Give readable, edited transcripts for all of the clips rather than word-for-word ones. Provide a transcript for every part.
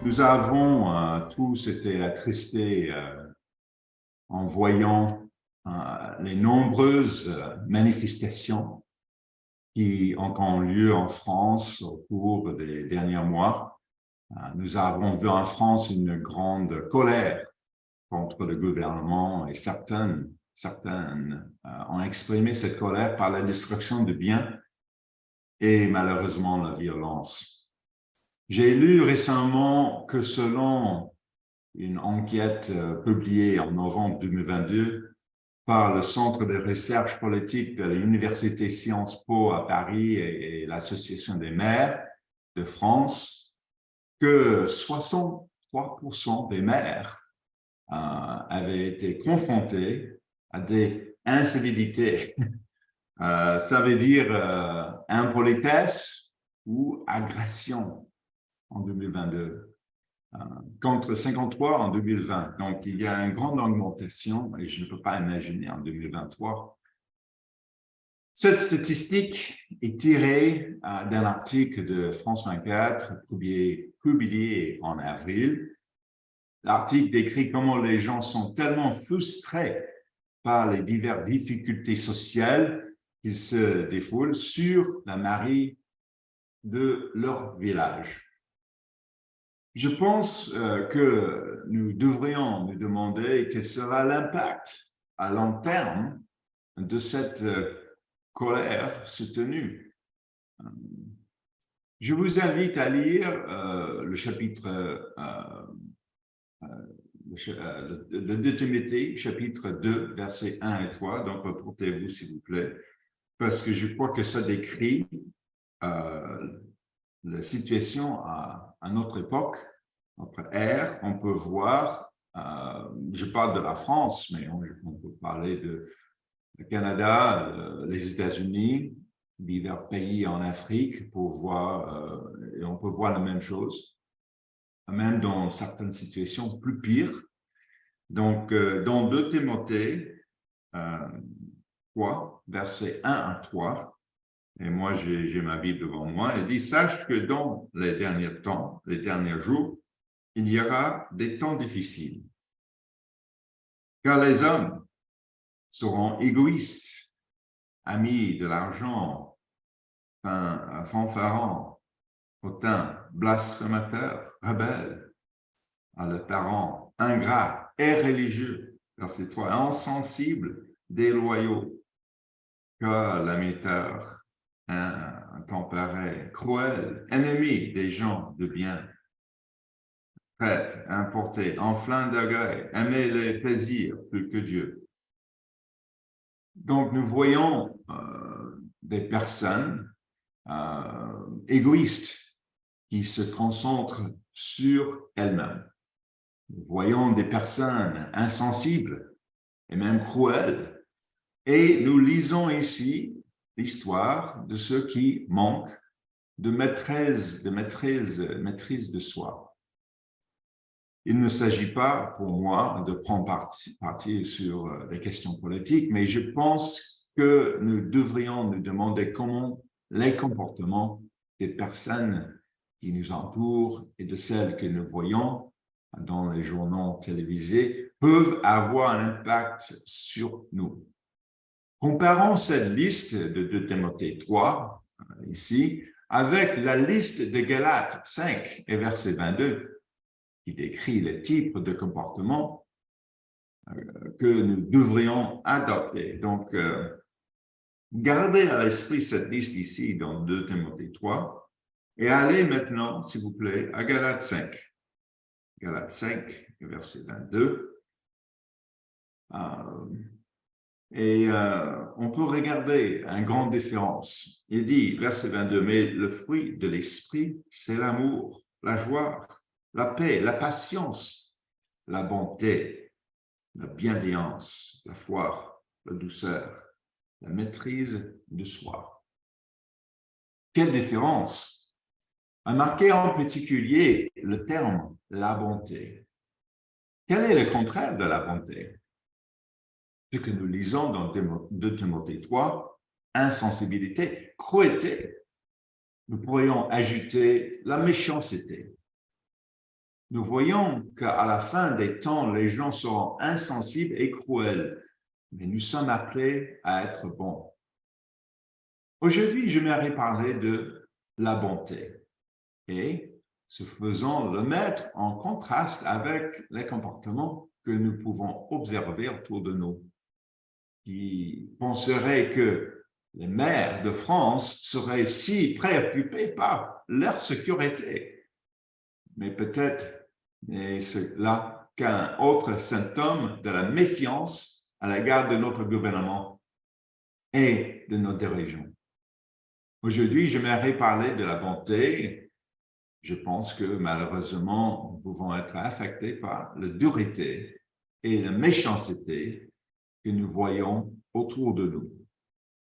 Nous avons tous été attristés en voyant les nombreuses manifestations qui ont lieu en France au cours des derniers mois. Nous avons vu en France une grande colère contre le gouvernement et certaines ont exprimé cette colère par la destruction de biens et malheureusement la violence. J'ai lu récemment que selon une enquête publiée en novembre 2022 par le Centre de recherche politique de l'Université Sciences Po à Paris et l'Association des maires de France, que 63% des maires avaient été confrontés à des incivilités. Ça veut dire impolitesse ou agression en 2022. Contre 53 en 2020. Donc, il y a une grande augmentation et je ne peux pas imaginer en 2023. Cette statistique est tirée d'un article de France 24 publié en avril. L'article décrit comment les gens sont tellement frustrés par les diverses difficultés sociales qu'ils se défoulent sur la mairie de leur village. Je pense que nous devrions nous demander quel sera l'impact à long terme de cette colère soutenue. Je vous invite à lire le chapitre le 2 Timothée, chapitre 2, versets 1 et 3. Donc, reportez-vous, s'il vous plaît, parce que je crois que ça décrit la situation à notre époque, notre ère. On peut voir, je parle de la France, mais on peut parler de le Canada, les États-Unis, divers pays en Afrique pour voir, et on peut voir la même chose, même dans certaines situations plus pires. Donc, dans 2 Timothée 3, versets 1 à 3, et moi, j'ai ma Bible devant moi. Il dit, sache que dans les derniers temps, les derniers jours, il y aura des temps difficiles. Car les hommes seront égoïstes, amis de l'argent, fanfarons, hautains, blasphémateurs, rebelles, à leurs parents, ingrats et religieux. Verset 3, insensibles, déloyaux, calamiteurs, intempérés, cruels, ennemis des gens de bien, prêtres, importés, enflants d'orgueil, aimer les plaisirs plus que Dieu. Donc, nous voyons des personnes égoïstes qui se concentrent sur elles-mêmes. Nous voyons des personnes insensibles et même cruelles. Et nous lisons ici l'histoire de ceux qui manquent de maîtrise de soi. Il ne s'agit pas pour moi de prendre parti sur les questions politiques, mais je pense que nous devrions nous demander comment les comportements des personnes qui nous entourent et de celles que nous voyons dans les journaux télévisés peuvent avoir un impact sur nous. Comparons cette liste de 2 Timothée 3, ici, avec la liste de Galates 5 et verset 22, qui décrit le type de comportement que nous devrions adopter. Donc, gardez à l'esprit cette liste ici dans 2 Timothée 3 et allez maintenant, s'il vous plaît, à Galates 5. Galates 5, verset 22. On peut regarder une grande différence. Il dit, verset 22, mais le fruit de l'esprit, c'est l'amour, la joie, la paix, la patience, la bonté, la bienveillance, la foi, la douceur, la maîtrise de soi. Quelle différence! A marqué en particulier le terme « la bonté ». Quel est le contraire de la bonté? Ce que nous lisons dans 2 Timothée 3, insensibilité, cruauté. Nous pourrions ajouter la méchanceté. nous voyons qu'à la fin des temps, les gens seront insensibles et cruels, mais nous sommes appelés à être bons. Aujourd'hui, j'aimerais parler de la bonté et, ce faisant, le mettre en contraste avec les comportements que nous pouvons observer autour de nous, qui penseraient que les maires de France seraient si préoccupés par leur sécurité. Mais peut-être n'est-ce là qu'un autre symptôme de la méfiance à l'égard de notre gouvernement et de nos dirigeants. Aujourd'hui, j'aimerais parler de la bonté. Je pense que malheureusement, nous pouvons être affectés par la dureté et la méchanceté que nous voyons autour de nous.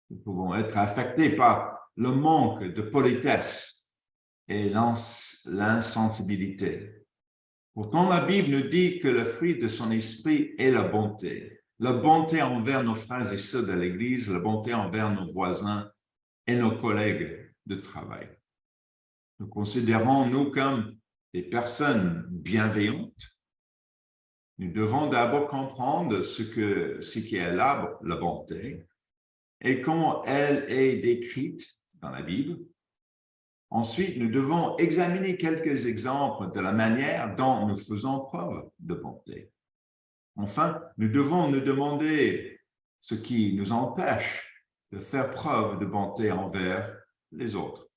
Nous pouvons être affectés par le manque de politesse et l'insensibilité. Pourtant, la Bible nous dit que le fruit de son esprit est la bonté. La bonté envers nos frères et sœurs de l'Église, la bonté envers nos voisins et nos collègues de travail. Nous considérons nous comme des personnes bienveillantes. Nous devons d'abord comprendre ce qui est la bonté et comment elle est décrite dans la Bible. Ensuite, nous devons examiner quelques exemples de la manière dont nous faisons preuve de bonté. Enfin, nous devons nous demander ce qui nous empêche de faire preuve de bonté envers les autres.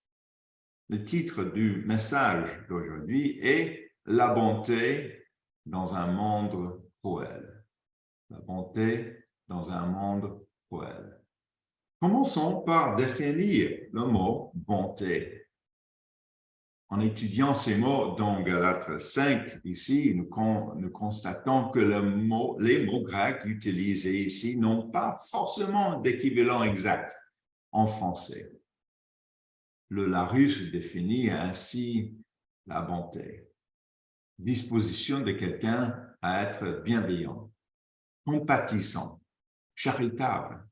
Le titre du message d'aujourd'hui est « La bonté dans un monde cruel ». La bonté dans un monde cruel. Commençons par définir le mot « bonté ». En étudiant ces mots dans Galates 5, ici, nous constatons que les mots grecs utilisés ici n'ont pas forcément d'équivalent exact en français. Le Larousse définit ainsi la bonté. Disposition de quelqu'un à être bienveillant, compatissant, charitable.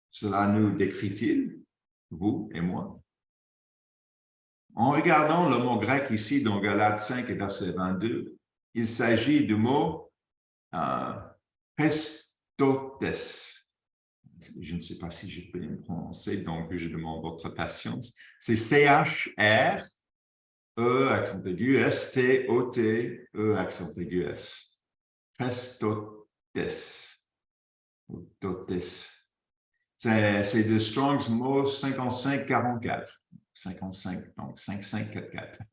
Cela nous décrit-il, vous et moi? En regardant le mot grec ici dans Galates 5 et verset 22, il s'agit du mot Christotes. Je ne sais pas si je peux le prononcer, donc je demande votre patience. C'est C-H-R-E accent aigu S-T-O-T-E accent aigu S. Christotes. C'est de Strong's mot 5544. 55, donc 5544.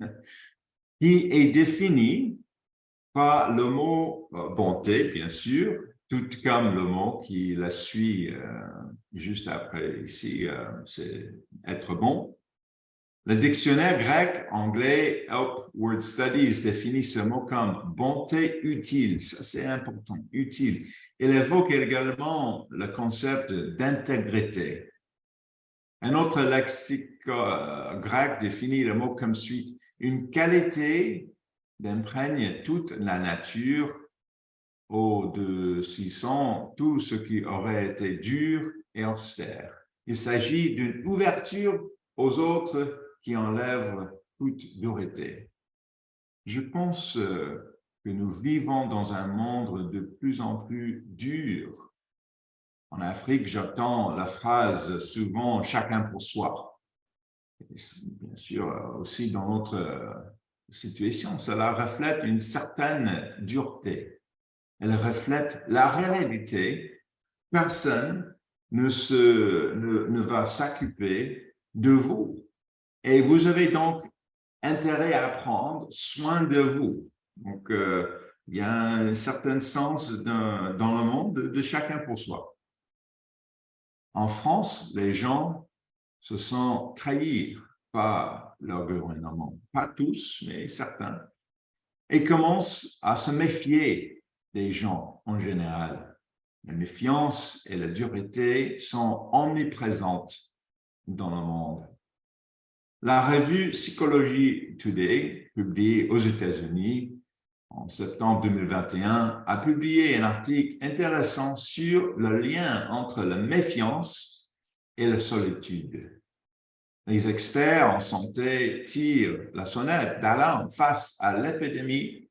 Qui est défini par le mot bonté, bien sûr, tout comme le mot qui la suit juste après ici, c'est être bon. Le dictionnaire grec-anglais Help Word Studies définit ce mot comme bonté utile. Ça, c'est important, utile. Il évoque également le concept d'intégrité. Un autre lexique grec définit le mot comme suit: une qualité d'imprègne toute la nature au-dessus tout ce qui aurait été dur et austère. Il s'agit d'une ouverture aux autres qui enlève toute dureté. Je pense que nous vivons dans un monde de plus en plus dur. En Afrique, j'entends la phrase souvent « chacun pour soi ». Bien sûr, aussi dans notre situation, cela reflète une certaine dureté. Elle reflète la réalité. Personne ne va s'occuper de vous. Et vous avez donc intérêt à prendre soin de vous. Donc, il y a un certain sens dans le monde de chacun pour soi. En France, les gens se sentent trahis par leur gouvernement. Pas tous, mais certains. Et commencent à se méfier des gens en général. La méfiance et la dureté sont omniprésentes dans le monde. La revue Psychology Today, publiée aux États-Unis en septembre 2021, a publié un article intéressant sur le lien entre la méfiance et la solitude. Les experts en santé tirent la sonnette d'alarme face à l'épidémie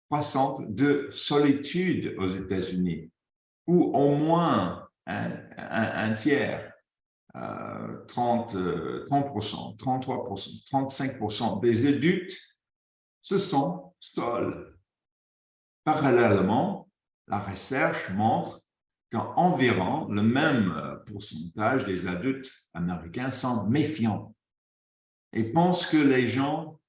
croissante de solitude aux États-Unis, où au moins un tiers, 30%, 33%, 35% des adultes se sont seuls. Parallèlement, la recherche montre qu'environ le même pourcentage des adultes américains sont méfiants et pensent que les gens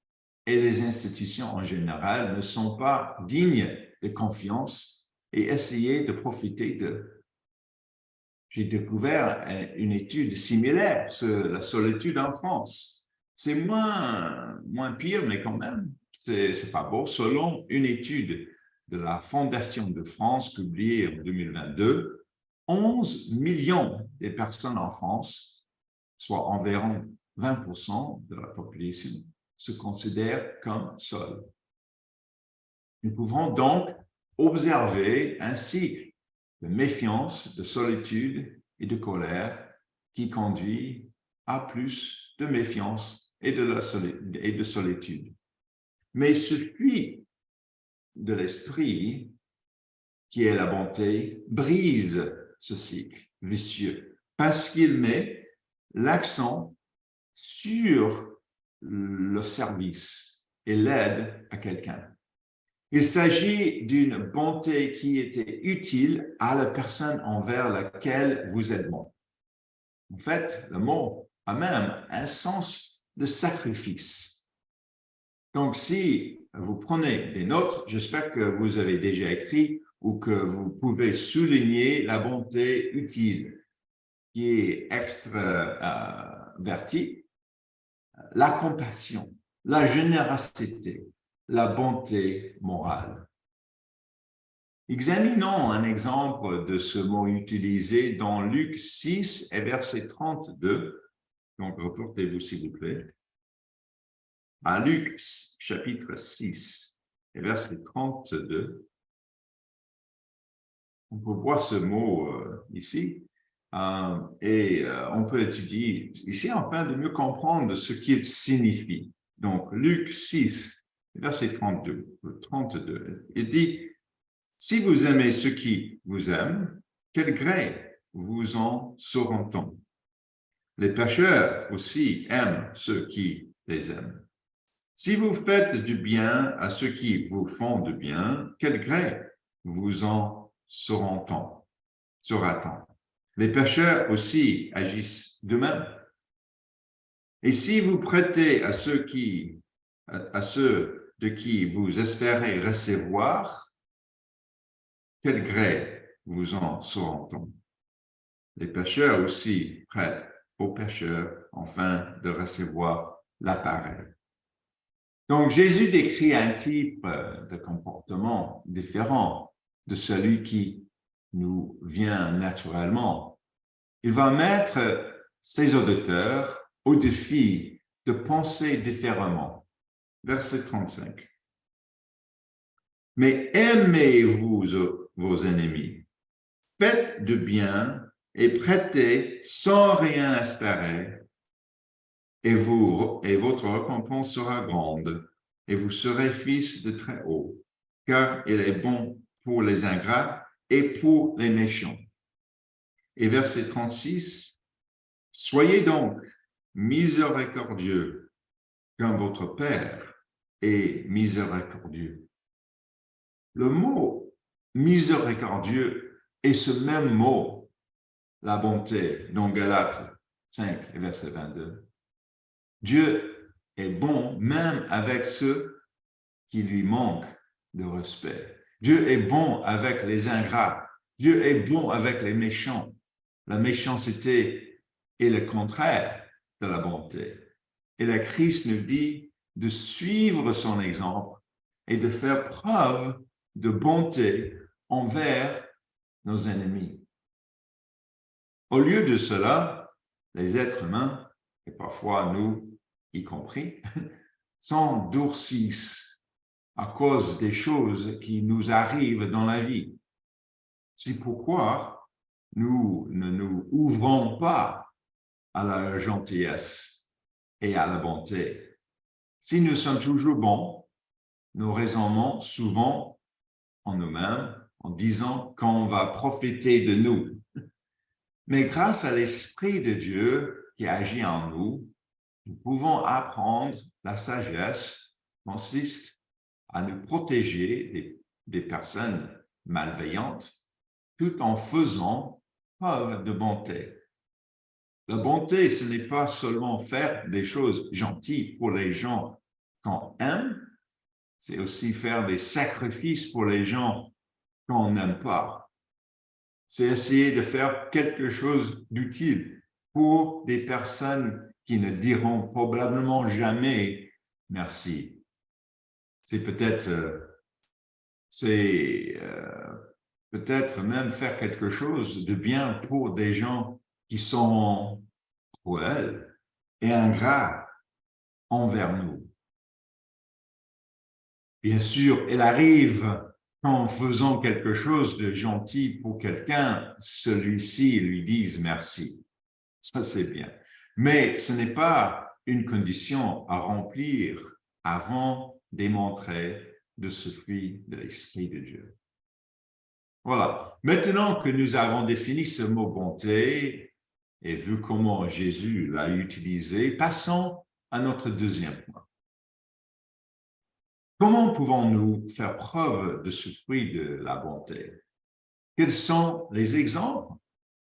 et les institutions en général ne sont pas dignes de confiance et essayer de profiter d'eux. J'ai découvert une étude similaire sur la solitude en France. C'est moins pire, mais quand même, c'est pas beau. Selon une étude de la Fondation de France publiée en 2022, 11 millions de personnes en France, soit environ 20% de la population, se considèrent comme seules. Nous pouvons donc observer un cycle de méfiance, de solitude et de colère qui conduit à plus de méfiance et de solitude. Mais ce fruit de l'esprit, qui est la bonté, brise ce cycle vicieux parce qu'il met l'accent sur le service et l'aide à quelqu'un. Il s'agit d'une bonté qui était utile à la personne envers laquelle vous êtes bon. En fait, le mot a même un sens de sacrifice. Donc, si vous prenez des notes, j'espère que vous avez déjà écrit ou que vous pouvez souligner la bonté utile qui est extravertie, la compassion, la générosité, la bonté morale. Examinons un exemple de ce mot utilisé dans Luc 6 et verset 32. Donc, reportez-vous s'il vous plaît. À Luc chapitre 6 et verset 32, on peut voir ce mot ici et on peut l'étudier ici afin de mieux comprendre ce qu'il signifie. Donc, Luc 6, verset 32, il dit « Si vous aimez ceux qui vous aiment, quel gré vous en sauront-on? Les pécheurs aussi aiment ceux qui les aiment. Si vous faites du bien à ceux qui vous font du bien, quel gré vous en saura-t-on? Les pécheurs aussi agissent de même. Et si vous prêtez à ceux de qui vous espérez recevoir, quel gré vous en saura-t-on? Les pécheurs aussi prêtent aux pécheurs afin de recevoir l'appareil. Donc, Jésus décrit un type de comportement différent de celui qui nous vient naturellement. Il va mettre ses auditeurs au défi de penser différemment. Verset 35. Mais aimez-vous vos ennemis, faites du bien et prêtez sans rien espérer, et votre récompense sera grande, et vous serez fils de très haut, car il est bon pour les ingrats et pour les méchants. Et verset 36, soyez donc miséricordieux, comme votre Père est miséricordieux. Le mot miséricordieux est ce même mot, la bonté, dans Galates 5, verset 22. Dieu est bon même avec ceux qui lui manquent de respect. Dieu est bon avec les ingrats. Dieu est bon avec les méchants. La méchanceté est le contraire de la bonté. Et le Christ nous dit de suivre son exemple et de faire preuve de bonté envers nos ennemis. Au lieu de cela, les êtres humains, et parfois nous y compris, s'endurcissent à cause des choses qui nous arrivent dans la vie. C'est pourquoi nous ne nous ouvrons pas à la gentillesse et à la bonté. Si nous sommes toujours bons, nous raisonnons souvent en nous-mêmes en disant qu'on va profiter de nous. Mais grâce à l'Esprit de Dieu qui agit en nous, nous pouvons apprendre la sagesse consiste à nous protéger des personnes malveillantes tout en faisant preuve de bonté. La bonté, ce n'est pas seulement faire des choses gentilles pour les gens qu'on aime, c'est aussi faire des sacrifices pour les gens qu'on n'aime pas. C'est essayer de faire quelque chose d'utile pour des personnes qui ne diront probablement jamais merci. C'est peut-être même faire quelque chose de bien pour des gens qui sont cruels et ingrats envers nous. Bien sûr, il arrive qu'en faisant quelque chose de gentil pour quelqu'un, celui-ci lui dise merci. Ça, c'est bien. Mais ce n'est pas une condition à remplir avant de montrer de ce fruit de l'Esprit de Dieu. Voilà. Maintenant que nous avons défini ce mot bonté et vu comment Jésus l'a utilisé, passons à notre deuxième point. Comment pouvons-nous faire preuve de ce fruit de la bonté? Quels sont les exemples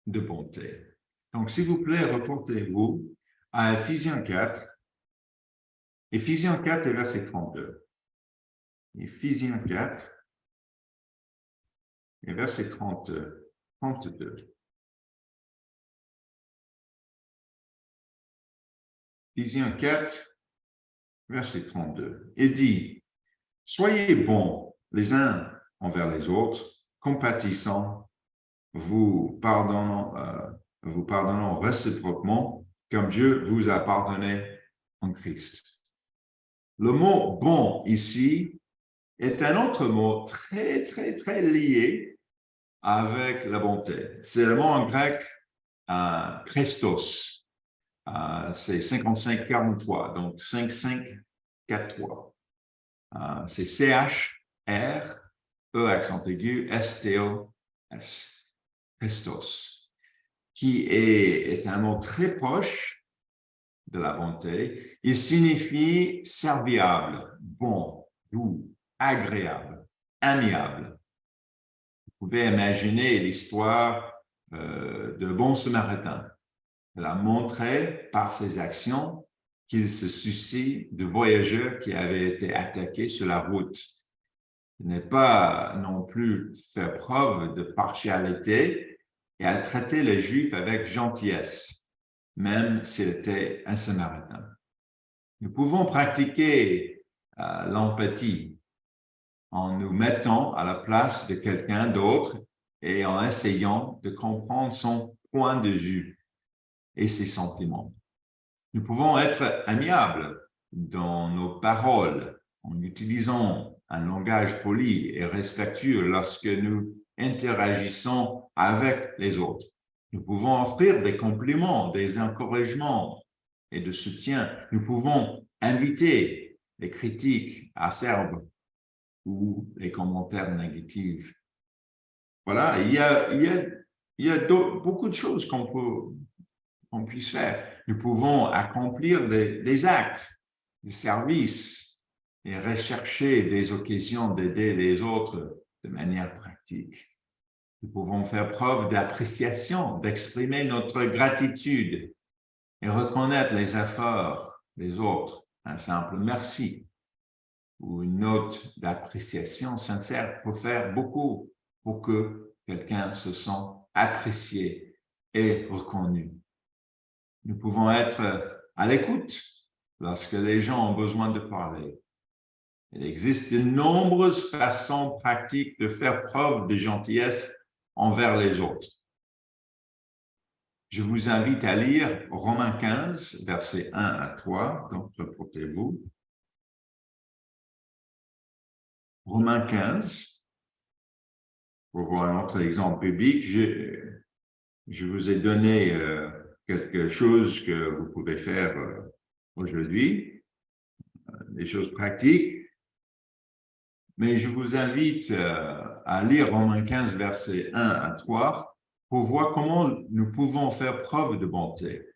de bonté? Donc, s'il vous plaît, reportez-vous à Éphésiens 4. Éphésiens 4 et verset 32. Éphésiens 4 et verset 32. Éphésiens 4, verset 32. Il dit, « Soyez bons les uns envers les autres, compatissants, vous pardonnant réciproquement, comme Dieu vous a pardonné en Christ. » Le mot « bon » ici est un autre mot très, très, très lié avec la bonté. C'est le mot en grec Christos. C'est 55-43, donc 55-4-3. C'est C-H-R, E accent aigu, S-T-O-S, Christos, qui est un mot très proche de la bonté. Il signifie serviable, bon, doux, agréable, amiable. Vous pouvez imaginer l'histoire de bon Samaritain. Il a montré par ses actions qu'il se soucie de voyageurs qui avaient été attaqués sur la route. Il n'est pas non plus faire preuve de partialité et a traité les Juifs avec gentillesse, même s'il était un Samaritain. Nous pouvons pratiquer l'empathie en nous mettant à la place de quelqu'un d'autre et en essayant de comprendre son point de vue et ses sentiments. Nous pouvons être amiables dans nos paroles en utilisant un langage poli et respectueux lorsque nous interagissons avec les autres. Nous pouvons offrir des compliments, des encouragements et de soutien. Nous pouvons inviter les critiques acerbes ou les commentaires négatifs. Voilà, il y a beaucoup de choses qu'on puisse faire. Nous pouvons accomplir des actes, des services et rechercher des occasions d'aider les autres de manière pratique. Nous pouvons faire preuve d'appréciation, d'exprimer notre gratitude et reconnaître les efforts des autres. Un simple merci ou une note d'appréciation sincère peut faire beaucoup pour que quelqu'un se sente apprécié et reconnu. Nous pouvons être à l'écoute lorsque les gens ont besoin de parler. Il existe de nombreuses façons pratiques de faire preuve de gentillesse envers les autres. Je vous invite à lire Romains 15, versets 1 à 3, donc reportez-vous. Romains 15, pour voir un autre exemple biblique, je vous ai donné quelque chose que vous pouvez faire aujourd'hui, des choses pratiques, mais je vous invite à lire Romains 15, versets 1 à 3, pour voir comment nous pouvons faire preuve de bonté.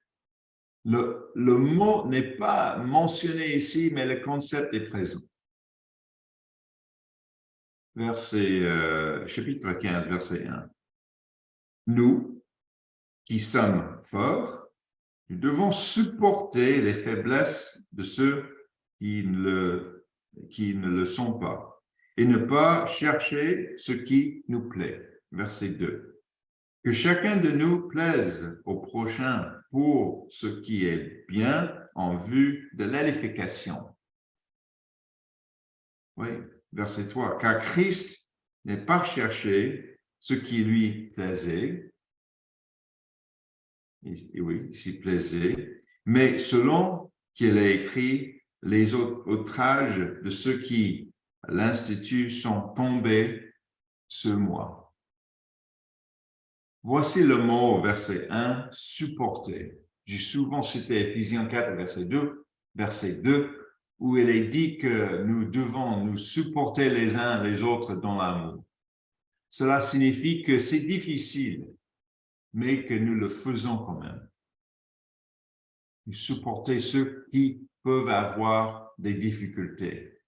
Le mot n'est pas mentionné ici, mais le concept est présent. Chapitre 15, verset 1. Nous, qui sommes forts, nous devons supporter les faiblesses de ceux qui ne le sont pas et ne pas chercher ce qui nous plaît. Verset 2. Que chacun de nous plaise au prochain pour ce qui est bien en vue de l'édification. Oui, verset 3. Car Christ n'est pas cherché ce qui lui plaisait, oui, s'y plaisait, mais selon qu'il est écrit, les outrages de ceux qui l'instituent sont tombés sur moi. Voici le mot, verset 1, supporter. J'ai souvent cité Éphésiens 4, verset 2, où il est dit que nous devons nous supporter les uns les autres dans l'amour. Cela signifie que c'est difficile, mais que nous le faisons quand même. Nous supporter ceux qui peuvent avoir des difficultés.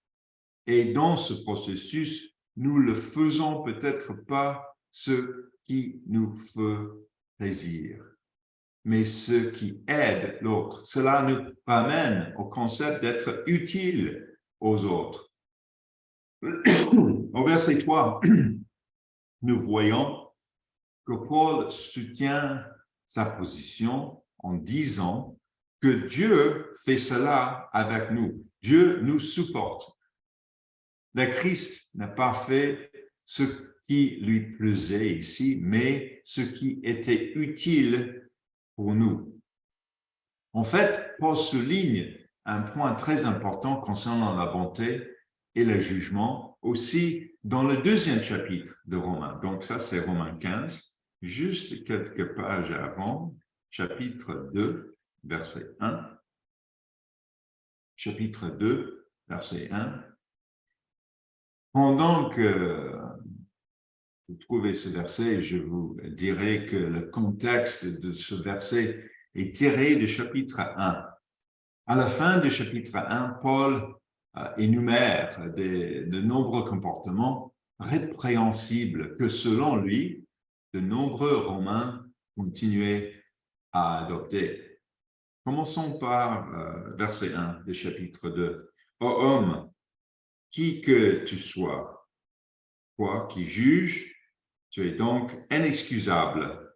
Et dans ce processus, nous le faisons peut-être pas ce qui nous fait plaisir, mais ce qui aide l'autre. Cela nous ramène au concept d'être utile aux autres. Au verset 3, nous voyons que Paul soutient sa position en disant que Dieu fait cela avec nous. Dieu nous supporte. Le Christ n'a pas fait ce qui lui plaisait ici, mais ce qui était utile pour nous. En fait, Paul souligne un point très important concernant la bonté et le jugement, aussi dans le 2e chapitre de Romains. Donc ça, c'est Romains 15, juste quelques pages avant, chapitre 2, verset 1. Chapitre 2, verset 1. Pendant que vous trouvez ce verset, je vous dirai que le contexte de ce verset est tiré du chapitre 1. À la fin du chapitre 1, Paul énumère de nombreux comportements répréhensibles que, selon lui, de nombreux Romains continuaient à adopter. Commençons par verset 1 du chapitre 2. « Ô homme, qui que tu sois, toi qui juges, tu es donc inexcusable,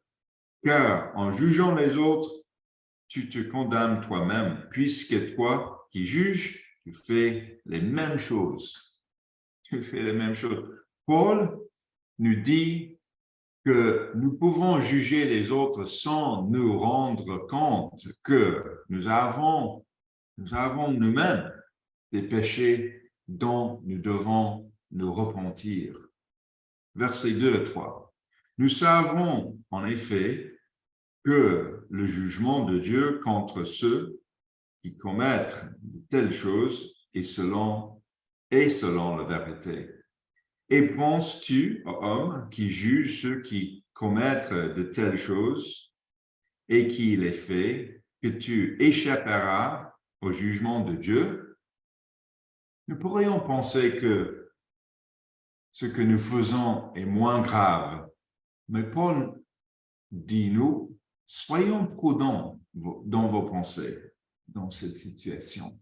car en jugeant les autres, tu te condamnes toi-même, puisque toi qui juges, tu fais les mêmes choses. Tu fais les mêmes choses. » Paul nous dit que nous pouvons juger les autres sans nous rendre compte que nous avons nous-mêmes des péchés dont nous devons nous repentir. Versets 2 et 3. Nous savons en effet que le jugement de Dieu contre ceux qui commettent de telles choses est selon la vérité. Et penses-tu, homme, qui juge ceux qui commettent de telles choses et qui les fait, que tu échapperas au jugement de Dieu? Nous pourrions penser que ce que nous faisons est moins grave, mais Paul dit nous, soyons prudents dans vos pensées dans cette situation.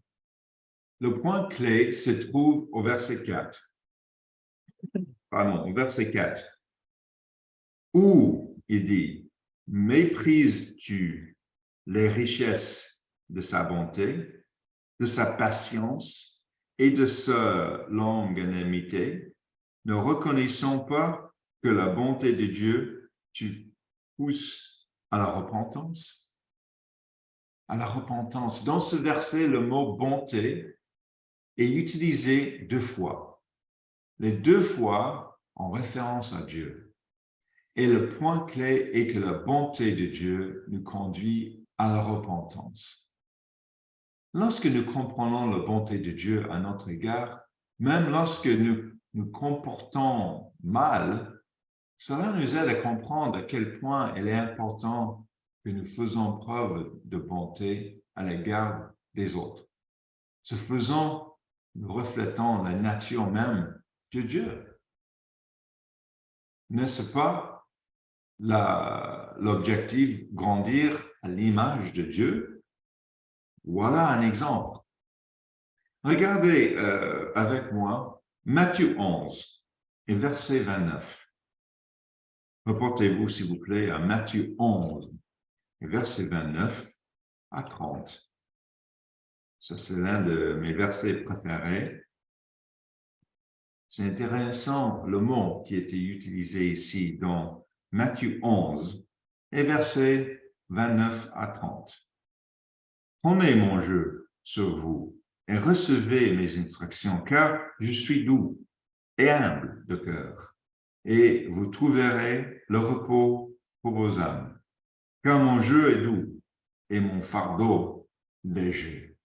Le point clé se trouve au verset 4. Au verset 4, où il dit, méprises-tu les richesses de sa bonté, de sa patience et de sa longanimité, ne reconnaissant pas que la bonté de Dieu tu pousses à la repentance? À la repentance. Dans ce verset, le mot bonté est utilisé 2 fois. Les 2 fois en référence à Dieu. Et le point clé est que la bonté de Dieu nous conduit à la repentance. lorsque nous comprenons la bonté de Dieu à notre égard, même lorsque nous nous comportons mal, cela nous aide à comprendre à quel point il est important que nous faisons preuve de bonté à l'égard des autres. Ce faisant, nous reflétons la nature même de Dieu. N'est-ce pas l'objectif grandir à l'image de Dieu? Voilà un exemple. Regardez avec moi Matthieu 11 et verset 29. Reportez-vous, s'il vous plaît, à Matthieu 11 et verset 29 à 30. Ça, c'est l'un de mes versets préférés. C'est intéressant le mot qui a été utilisé ici dans Matthieu 11 et versets 29 à 30. Prenez mon jeu sur vous et recevez mes instructions, car je suis doux et humble de cœur, et vous trouverez le repos pour vos âmes. Car mon jeu est doux et mon fardeau léger.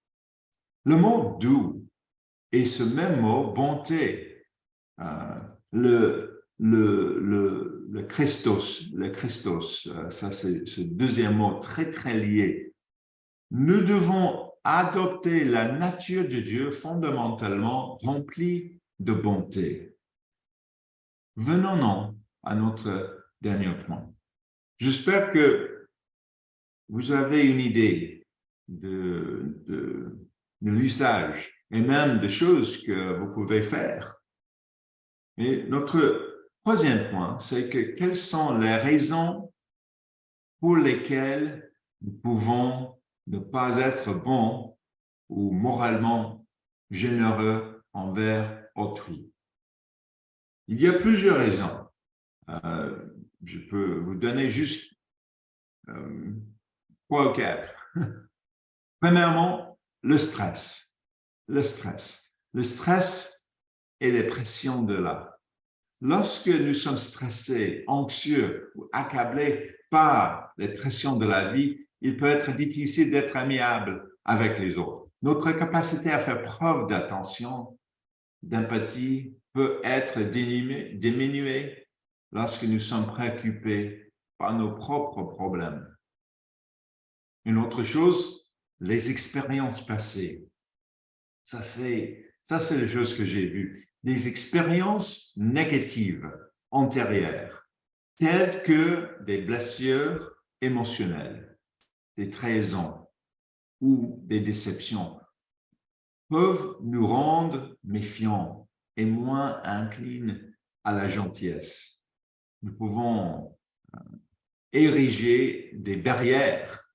Le mot doux et ce même mot bonté, le Christos, ça c'est ce deuxième mot très très lié. Nous devons adopter la nature de Dieu fondamentalement remplie de bonté. Venons-nous à notre dernier point. J'espère que vous avez une idée de l'usage et même des choses que vous pouvez faire. Et notre troisième point, c'est que quelles sont les raisons pour lesquelles nous pouvons ne pas être bons ou moralement généreux envers autrui. Il y a plusieurs raisons. Je peux vous donner juste 3 ou 4. Premièrement, le stress. Le stress. Le stress et les pressions de l'âme. Lorsque nous sommes stressés, anxieux ou accablés par les pressions de la vie, il peut être difficile d'être amiable avec les autres. Notre capacité à faire preuve d'attention, d'empathie peut être diminuée lorsque nous sommes préoccupés par nos propres problèmes. Une autre chose, les expériences passées. Ça, c'est les choses que j'ai vues. Des expériences négatives antérieures, telles que des blessures émotionnelles, des trahisons ou des déceptions, peuvent nous rendre méfiants et moins inclines à la gentillesse. Nous pouvons ériger des barrières,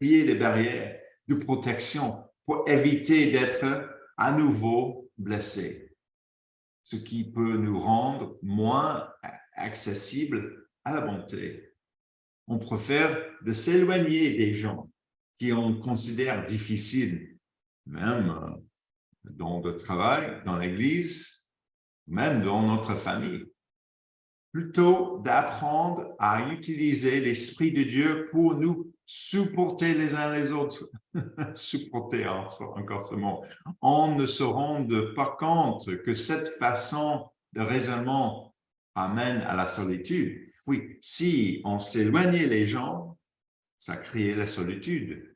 créer des barrières de protection pour éviter d'être à nouveau blessés, ce qui peut nous rendre moins accessibles à la bonté. On préfère de s'éloigner des gens qui on considère difficiles, même dans le travail, dans l'église, même dans notre famille, plutôt d'apprendre à utiliser l'Esprit de Dieu pour nous supporter les uns les autres. Supporter, encore ce mot. On ne se rend pas compte que cette façon de raisonnement amène à la solitude. Oui, si on s'éloignait les gens, ça créait la solitude,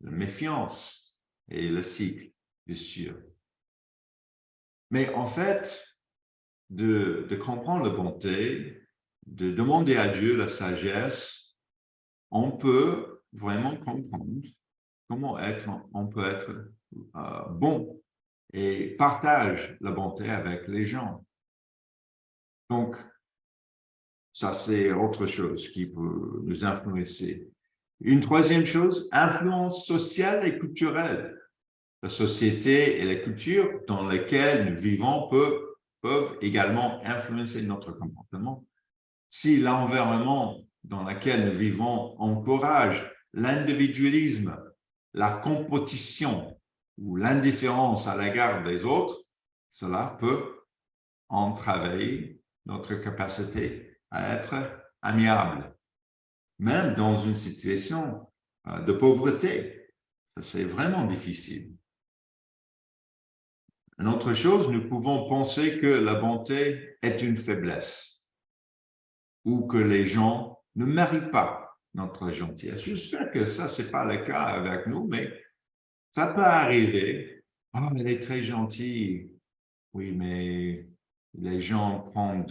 la méfiance et le cycle, bien sûr. Mais en fait, de comprendre la bonté, de demander à Dieu la sagesse, on peut vraiment comprendre comment on peut être bon et partage la bonté avec les gens. Donc, ça, c'est autre chose qui peut nous influencer. Une troisième chose, influence sociale et culturelle. La société et la culture dans lesquelles nous vivons peuvent également influencer notre comportement. Si l'environnement dans lequel nous vivons encourage l'individualisme, la compétition ou l'indifférence à l'égard des autres, cela peut entraver notre capacité à être amiable, même dans une situation de pauvreté. Ça, c'est vraiment difficile. Une autre chose, nous pouvons penser que la bonté est une faiblesse ou que les gens ne méritent pas notre gentillesse. J'espère que ça, ce n'est pas le cas avec nous, mais ça peut arriver. Ah, elle est très gentille. Oui, mais les gens prennent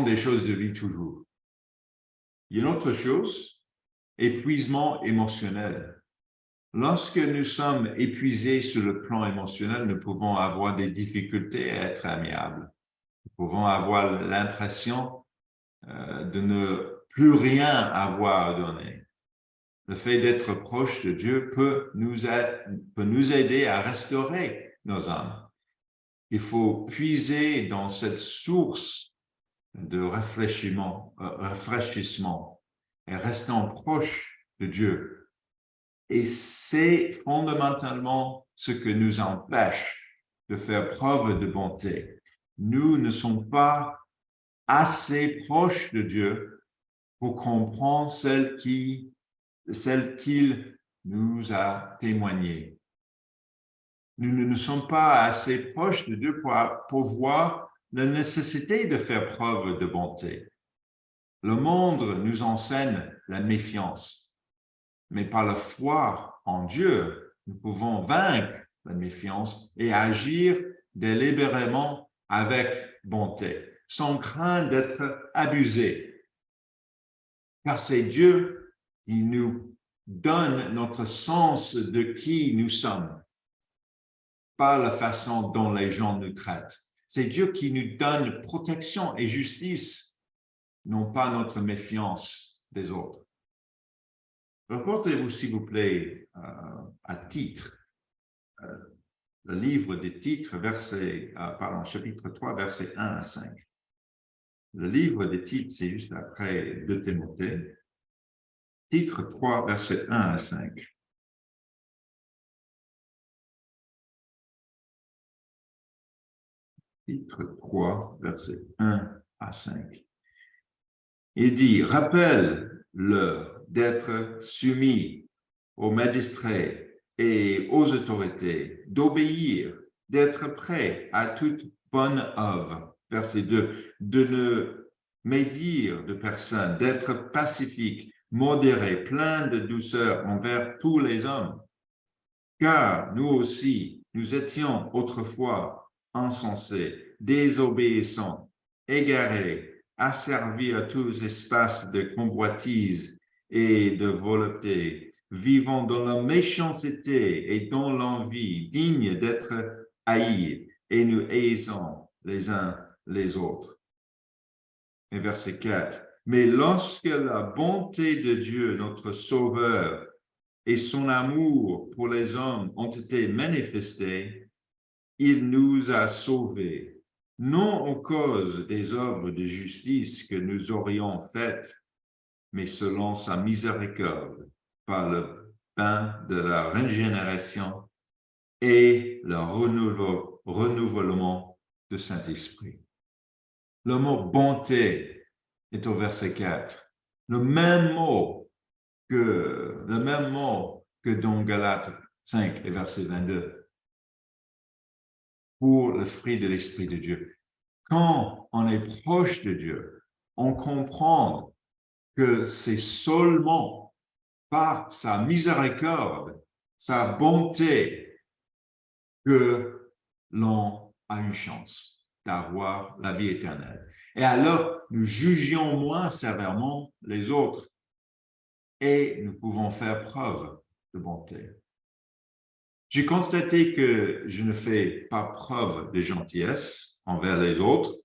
des choses de vie toujours. Il y a une autre chose, épuisement émotionnel. Lorsque nous sommes épuisés sur le plan émotionnel, nous pouvons avoir des difficultés à être amiables. Nous pouvons avoir l'impression de ne plus rien avoir à donner. Le fait d'être proche de Dieu peut nous aider à restaurer nos âmes. Il faut puiser dans cette source de rafraîchissement et restant proche de Dieu. Et c'est fondamentalement ce que nous empêche de faire preuve de bonté. Nous ne sommes pas assez proches de Dieu pour comprendre celle qu'il nous a témoigné. Nous ne sommes pas assez proches de Dieu pour voir la nécessité de faire preuve de bonté. Le monde nous enseigne la méfiance, mais par la foi en Dieu, nous pouvons vaincre la méfiance et agir délibérément avec bonté, sans crainte d'être abusés. Car c'est Dieu qui nous donne notre sens de qui nous sommes, pas la façon dont les gens nous traitent. C'est Dieu qui nous donne protection et justice, non pas notre méfiance des autres. Reportez-vous, s'il vous plaît, à Titre, le livre des Titres, chapitre 3, versets 1 à 5. Le livre des Titres, c'est juste après 2 Timothée. Titre 3, versets 1 à 5. Titre 3, versets 1 à 5. Il dit, rappelle-leur d'être soumis aux magistrats et aux autorités, d'obéir, d'être prêt à toute bonne œuvre. Verset 2, de ne médire de personne, d'être pacifique, modéré, plein de douceur envers tous les hommes. Car nous aussi, nous étions autrefois insensés, désobéissants, égarés, asservis à tous espaces de convoitise et de volonté, vivant dans la méchanceté et dans l'envie, dignes d'être haïs, et nous haïssons les uns les autres. Et verset 4. Mais lorsque la bonté de Dieu, notre Sauveur, et son amour pour les hommes ont été manifestés, il nous a sauvés, non en cause des œuvres de justice que nous aurions faites, mais selon sa miséricorde, par le pain de la régénération et le renouvellement du Saint-Esprit. Le mot bonté est au verset 4. Le même mot que dans Galates 5 et verset 22. Pour le fruit de l'Esprit de Dieu. Quand on est proche de Dieu, on comprend que c'est seulement par sa miséricorde, sa bonté, que l'on a une chance d'avoir la vie éternelle. Et alors, nous jugions moins sévèrement les autres et nous pouvons faire preuve de bonté. J'ai constaté que je ne fais pas preuve de gentillesse envers les autres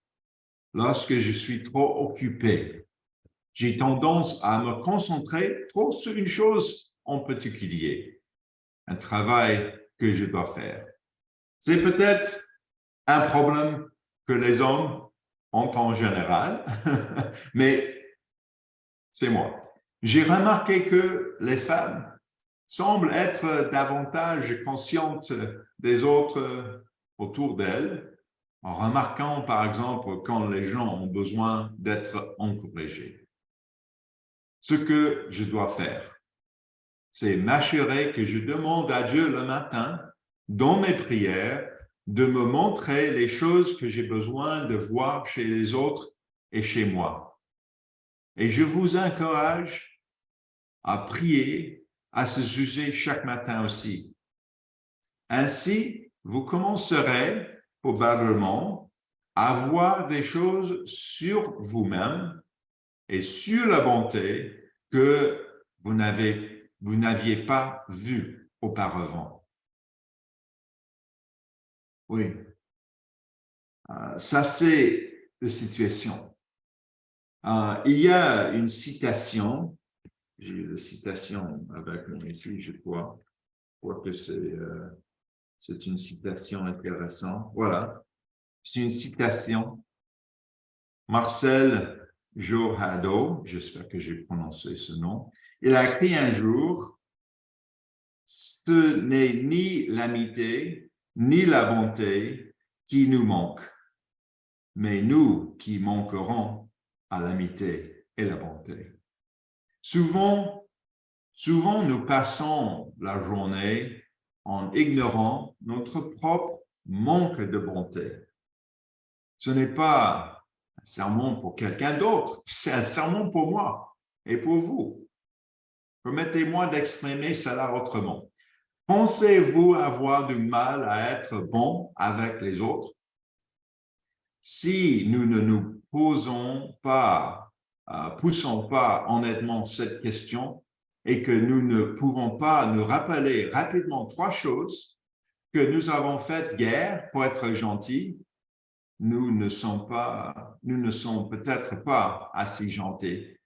lorsque je suis trop occupé. J'ai tendance à me concentrer trop sur une chose en particulier, un travail que je dois faire. C'est peut-être un problème que les hommes ont en général, mais c'est moi. J'ai remarqué que les femmes semblent être davantage conscientes des autres autour d'elles, en remarquant, par exemple, quand les gens ont besoin d'être encouragés. Ce que je dois faire, c'est m'assurer que je demande à Dieu le matin, dans mes prières, de me montrer les choses que j'ai besoin de voir chez les autres et chez moi. Et je vous encourage à prier à ce sujet chaque matin aussi. Ainsi, vous commencerez probablement à voir des choses sur vous-même et sur la bonté que vous n'aviez pas vues auparavant. Oui, ça c'est la situation. Il y a une citation, j'ai la citation avec moi ici, je crois que c'est une citation intéressante. Voilà, c'est une citation. Marcel Johado, j'espère que j'ai prononcé ce nom, il a écrit un jour, « Ce n'est ni l'amitié, ni la bonté qui nous manquent, mais nous qui manquerons à l'amitié et la bonté. » Souvent, nous passons la journée en ignorant notre propre manque de bonté. Ce n'est pas un sermon pour quelqu'un d'autre, c'est un sermon pour moi et pour vous. Permettez-moi d'exprimer cela autrement. Pensez-vous avoir du mal à être bon avec les autres? Si nous ne nous poussons pas honnêtement cette question et que nous ne pouvons pas nous rappeler rapidement 3 choses que nous avons faites hier pour être gentils, nous ne sommes peut-être pas assez gentils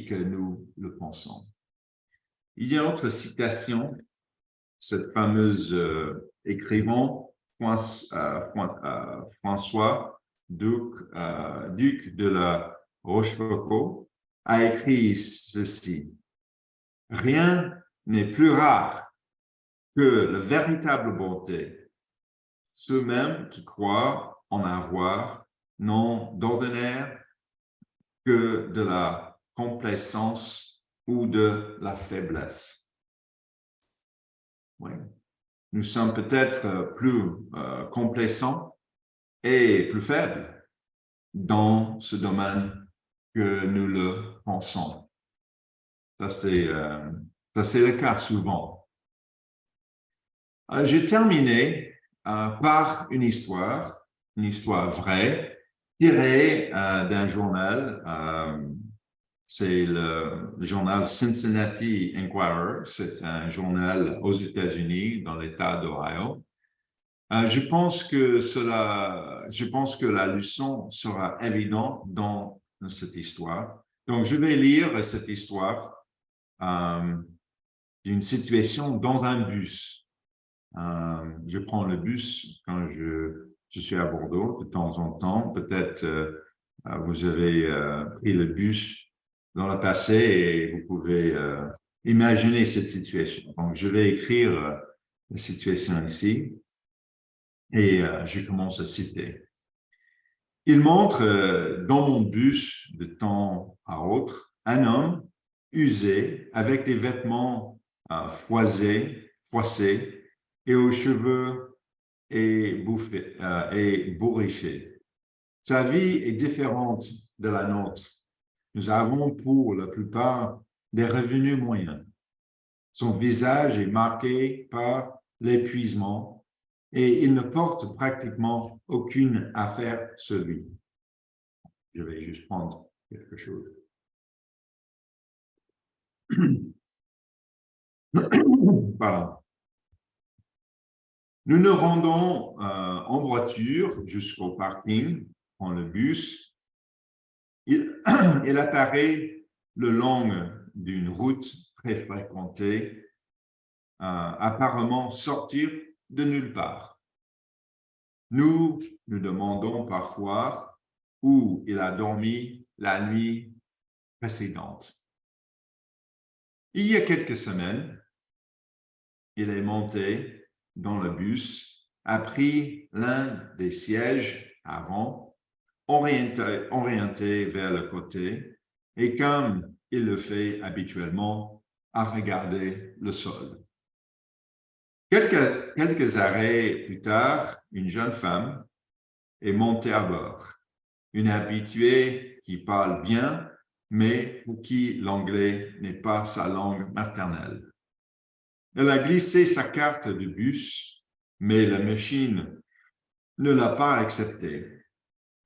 que nous le pensons. Il y a une autre citation, cette fameuse écrivain François Duc de la Rochefoucauld a écrit ceci. « Rien n'est plus rare que la véritable bonté. Ceux-mêmes qui croient en avoir n'ont d'ordinaire que de la complaisance ou de la faiblesse. » Oui. Nous sommes peut-être plus complaisants et plus faibles dans ce domaine que nous le pensons. Ça, c'est le cas souvent. J'ai terminé par une histoire vraie, tirée d'un journal. C'est le journal Cincinnati Enquirer. C'est un journal aux États-Unis, dans l'État d'Ohio. Je pense que la leçon sera évidente dans cette histoire. Donc, je vais lire cette histoire d'une situation dans un bus. Je prends le bus quand je suis à Bordeaux de temps en temps. Peut-être vous avez pris le bus dans le passé et vous pouvez imaginer cette situation. Donc, je vais écrire la situation ici et je commence à citer. Il montre dans mon bus de temps à autre un homme usé avec des vêtements froissés et aux cheveux bourriffés. Sa vie est différente de la nôtre. Nous avons pour la plupart des revenus moyens. Son visage est marqué par l'épuisement et il ne porte pratiquement aucune affaire sur lui. Je vais juste prendre quelque chose. Pardon. Nous nous rendons en voiture jusqu'au parking, prend le bus. Il apparaît le long d'une route très fréquentée, apparemment sortir de nulle part. Nous demandons parfois où il a dormi la nuit précédente. Il y a quelques semaines, il est monté dans le bus, a pris l'un des sièges avant, orienté vers le côté, et comme il le fait habituellement, à regarder le sol. Quelques arrêts plus tard, une jeune femme est montée à bord, une habituée qui parle bien, mais pour qui l'anglais n'est pas sa langue maternelle. Elle a glissé sa carte de bus, mais la machine ne l'a pas acceptée.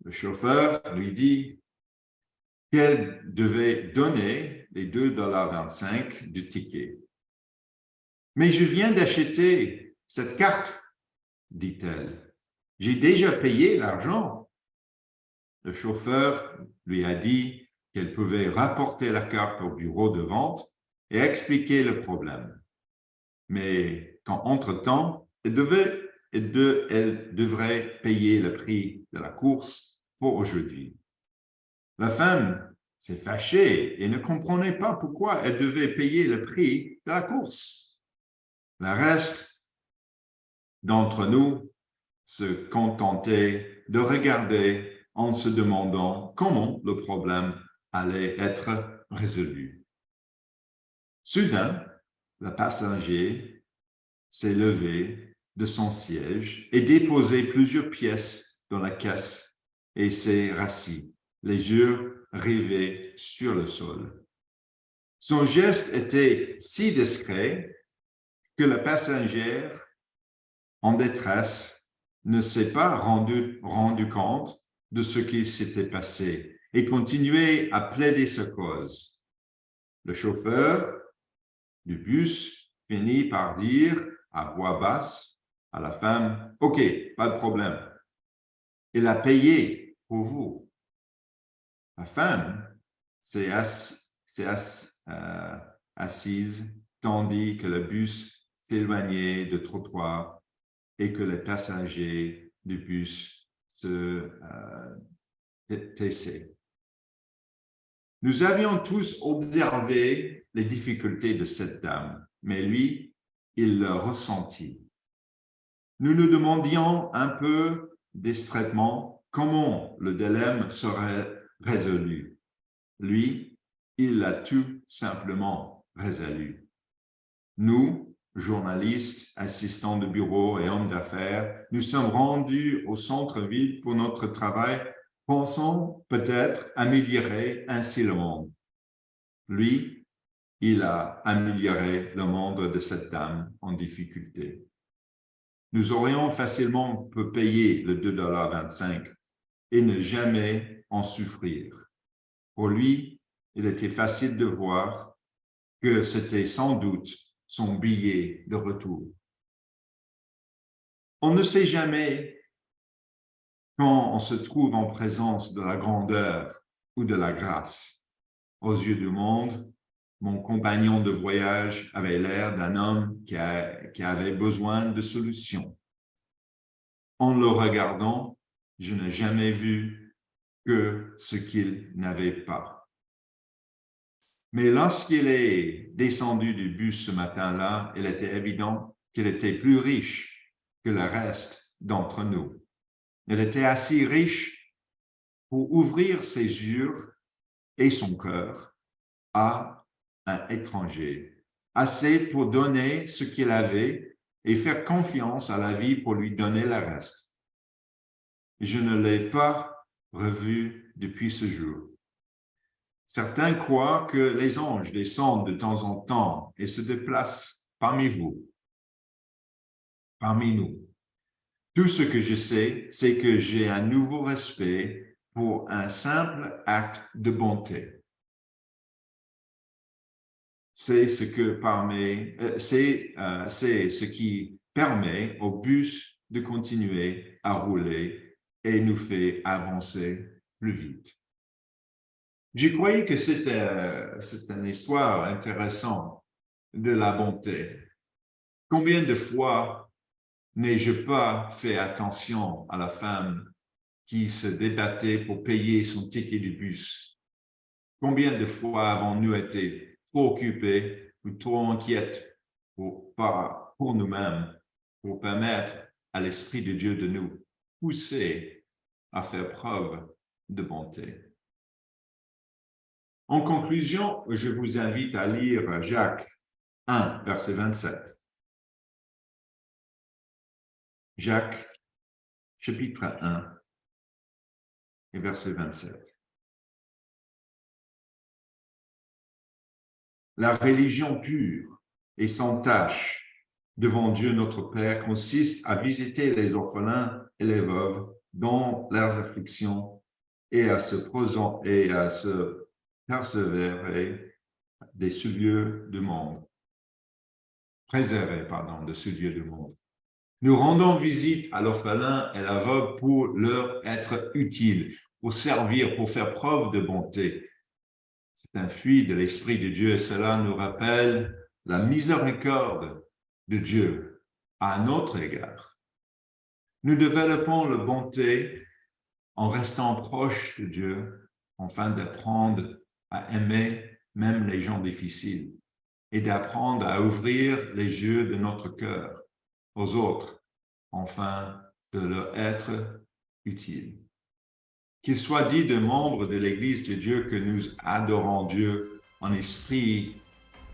Le chauffeur lui dit qu'elle devait donner les 2,25 $ du ticket. « Mais je viens d'acheter cette carte, dit-elle. J'ai déjà payé l'argent. » Le chauffeur lui a dit qu'elle pouvait rapporter la carte au bureau de vente et expliquer le problème. Mais qu'entre-temps, elle devrait payer le prix de la course pour aujourd'hui. La femme s'est fâchée et ne comprenait pas pourquoi elle devait payer le prix de la course. Le reste d'entre nous se contentait de regarder en se demandant comment le problème allait être résolu. Soudain, le passager s'est levé de son siège et déposé plusieurs pièces dans la caisse et s'est rassis, les yeux rivés sur le sol. Son geste était si discret que la passagère en détresse ne s'est pas rendu compte de ce qui s'était passé et continuait à plaider sa cause. Le chauffeur du bus finit par dire à voix basse à la femme « Ok, pas de problème. Il a payé pour vous. » La femme s'est assise tandis que le bus s'éloignait du trottoir et que les passagers du bus se taissaient. Nous avions tous observé les difficultés de cette dame, mais lui, il le ressentit. Nous nous demandions un peu distraitement comment le dilemme serait résolu. Lui, il l'a tout simplement résolu. Nous, journalistes, assistants de bureau et hommes d'affaires, nous sommes rendus au centre-ville pour notre travail, pensant peut-être améliorer ainsi le monde. Lui, il a amélioré le monde de cette dame en difficulté. Nous aurions facilement pu payer le 2,25 $ et ne jamais en souffrir. Pour lui, il était facile de voir que c'était sans doute son billet de retour. On ne sait jamais quand on se trouve en présence de la grandeur ou de la grâce. Aux yeux du monde, mon compagnon de voyage avait l'air d'un homme qui avait besoin de solutions. En le regardant, je n'ai jamais vu que ce qu'il n'avait pas. Mais lorsqu'il est descendu du bus ce matin-là, il était évident qu'il était plus riche que le reste d'entre nous. Il était assez riche pour ouvrir ses yeux et son cœur à un étranger, assez pour donner ce qu'il avait et faire confiance à la vie pour lui donner le reste. Je ne l'ai pas revu depuis ce jour. Certains croient que les anges descendent de temps en temps et se déplacent parmi vous, parmi nous. Tout ce que je sais, c'est que j'ai un nouveau respect pour un simple acte de bonté. C'est ce qui permet au bus de continuer à rouler et nous fait avancer plus vite. Je croyais que c'était une histoire intéressante de la bonté. Combien de fois n'ai-je pas fait attention à la femme qui se débattait pour payer son ticket de bus? Combien de fois avons-nous été trop occupés ou trop inquiets pour nous-mêmes, pour permettre à l'Esprit de Dieu de nous pousser à faire preuve de bonté? En conclusion, je vous invite à lire Jacques 1, verset 27. Jacques, chapitre 1 et verset 27. La religion pure et sans tache devant Dieu notre Père consiste à visiter les orphelins et les veuves dans leurs afflictions et à se persévérer de ce lieu du monde. Préserver, de ce lieu du monde. Nous rendons visite à l'orphelin et à la veuve pour leur être utiles, pour servir, pour faire preuve de bonté. C'est un fruit de l'Esprit de Dieu et cela nous rappelle la miséricorde de Dieu à notre égard. Nous développons la bonté en restant proches de Dieu, afin d'apprendre à aimer même les gens difficiles et d'apprendre à ouvrir les yeux de notre cœur aux autres, afin de leur être utile. Qu'il soit dit de membres de l'Église de Dieu que nous adorons Dieu en esprit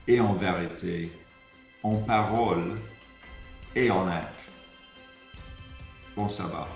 et en vérité, en parole et en acte. Bon sabbat.